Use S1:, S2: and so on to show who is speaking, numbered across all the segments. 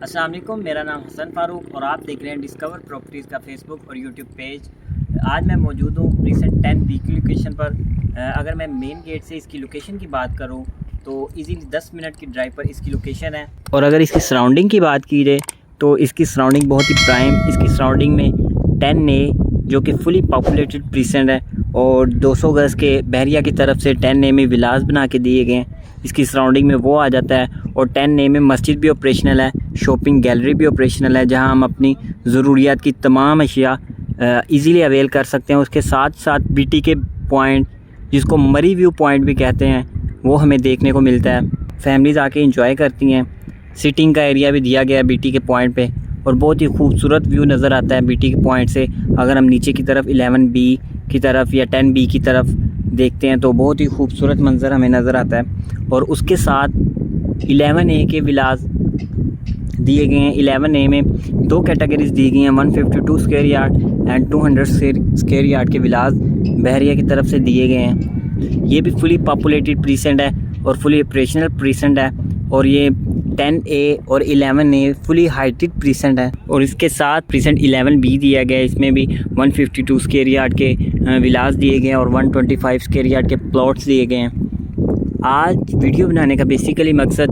S1: अस्सलाम वालेकुम, मेरा नाम हसन फ़ारूक और आप देख रहे हैं डिस्कवर प्रॉपर्टीज़ का फेसबुक और यूट्यूब पेज। आज मैं मौजूद हूँ प्रीसेंट 10B की लोकेशन पर। अगर मैं मेन गेट से इसकी लोकेशन की बात करूँ तो इजीली 10 मिनट की ड्राइव पर इसकी लोकेशन है। और अगर इसकी सराउंडिंग की बात की जाए तो इसकी सराउंडिंग बहुत ही प्राइम, इसकी सराउंडिंग में 10A जो कि फुली पॉपुलेटेड प्रीसेंट है और 200 गज़ के बहरिया की तरफ से 10A में विलास बना के दिए गए हैं। इसकी सराउंडिंग में वो आ जाता है और 10A में मस्जिद भी ऑपरेशनल है, शॉपिंग गैलरी भी ऑपरेशनल है, जहां हम अपनी ज़रूरियात की तमाम अशिया इजीली अवेल कर सकते हैं। उसके साथ साथ बीटी के पॉइंट, जिसको मरी व्यू पॉइंट भी कहते हैं, वो हमें देखने को मिलता है। फैमिलीज़ आके इंजॉय करती हैं। सिटिंग का एरिया भी दिया गया है बीटी के पॉइंट पे और बहुत ही खूबसूरत व्यू नज़र आता है बीटी के पॉइंट से। अगर हम नीचे की तरफ 11B की तरफ या 10B की तरफ देखते हैं तो बहुत ही खूबसूरत मंज़र हमें नज़र आता है। और उसके साथ 11A के विलास दिए गए हैं। 11A में दो कैटेगरीज दी गई हैं, 152 square yard and 200 square yard के विलास बहरिया की तरफ से दिए गए हैं। ये भी फुली पॉपुलेटेड प्रीसेंट है और फुली ऑपरेशनल प्रीसेंट है और ये 10A और 11A फुली हाइटेड प्रीसेंट है। और इसके साथ प्रीसेंट 11B दिया गया है, इसमें भी 152 स्क्वायर यार्ड के विलास दिए गए हैं और 125 स्क्वायर यार्ड के प्लॉट्स दिए गए हैं। आज वीडियो बनाने का बेसिकली मकसद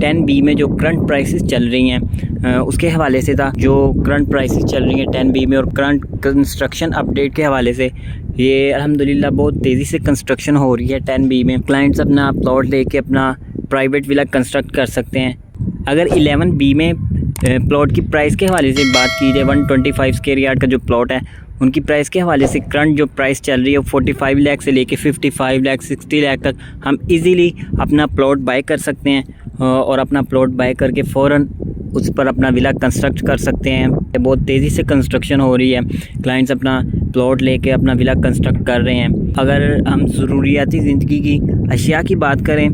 S1: 10B में जो करंट प्राइसेस चल रही हैं उसके हवाले से था। जो करंट प्राइसेस चल रही हैं 10B में और करंट कंस्ट्रक्शन अपडेट के हवाले से, ये अल्हम्दुलिल्लाह बहुत तेज़ी से कंस्ट्रक्शन हो रही है 10B में। क्लाइंट्स अपना प्लॉट लेके अपना प्राइवेट विला कंस्ट्रक्ट कर सकते हैं। अगर 11B में प्लॉट की प्राइस के हवाले से बात की जाए, 125 स्क्वायर यार्ड का जो प्लॉट है उनकी प्राइस के हवाले से करंट जो प्राइस चल रही है वो 45 लाख से लेके 55 लाख 60 लाख तक हम इजीली अपना प्लॉट बाय कर सकते हैं और अपना प्लॉट बाय करके फ़ौरन उस पर अपना विला कंस्ट्रक्ट कर सकते हैं। बहुत तेज़ी से कंस्ट्रक्शन हो रही है, क्लाइंट्स अपना प्लॉट लेके अपना विला कंस्ट्रक्ट कर रहे हैं। अगर हम ज़रूरियाती ज़िंदगी की अशिया की बात करें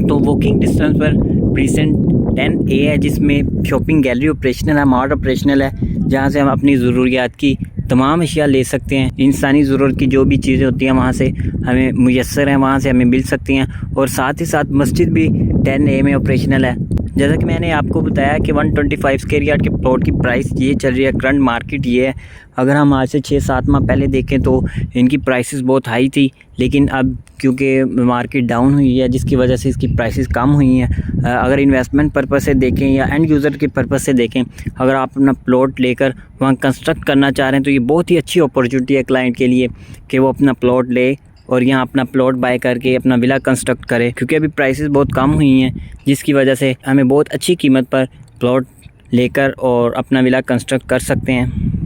S1: तो वॉकिंग डिस्टेंस पर प्रीसेंट 10A है, जिसमें शॉपिंग गैलरी ऑपरेशनल है, मार्ट ऑपरेशनल है, जहाँ से हम अपनी ज़रूरियात की तमाम अशिया ले सकते हैं। इंसानी ज़रूरत की जो भी चीज़ें होती हैं वहाँ से हमें मुयस्सर हैं, वहाँ से हमें मिल सकती हैं। और साथ ही साथ मस्जिद भी 10A में ऑपरेशनल है। जैसा कि मैंने आपको बताया कि 125 स्क्वायर यार्ड के प्लॉट की प्राइस ये चल रही है, करंट मार्केट ये है। अगर हम आज से 6-7 माह पहले देखें तो इनकी प्राइसेस बहुत हाई थी, लेकिन अब क्योंकि मार्केट डाउन हुई है जिसकी वजह से इसकी प्राइसेस कम हुई हैं। अगर इन्वेस्टमेंट पर्पस से देखें या एंड यूज़र के पर्पस से देखें, अगर आप अपना प्लॉट लेकर वहाँ कंस्ट्रक्ट करना चाह रहे हैं तो ये बहुत ही अच्छी अपॉर्चुनिटी है क्लाइंट के लिए कि वो अपना प्लॉट ले और यहाँ अपना प्लॉट बाय करके अपना विला कंस्ट्रक्ट करे। क्योंकि अभी प्राइसेस बहुत कम हुई हैं जिसकी वजह से हमें बहुत अच्छी कीमत पर प्लॉट लेकर और अपना विला कंस्ट्रक्ट कर सकते हैं।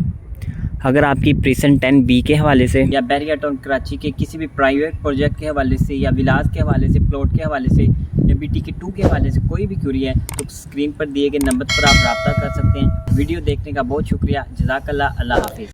S1: अगर आपकी प्रीसेंट 10B के हवाले से या बहरिया टाउन कराची के किसी भी प्राइवेट प्रोजेक्ट के हवाले से या विलास के हवाले से, प्लॉट के हवाले से या BT के 2 के हवाले से कोई भी क्यूरी है तो स्क्रीन पर दिए गए नंबर पर आप रब्ता कर सकते हैं। वीडियो देखने का बहुत शुक्रिया। जज़ाकल्लाह। अल्लाह हाफिज़।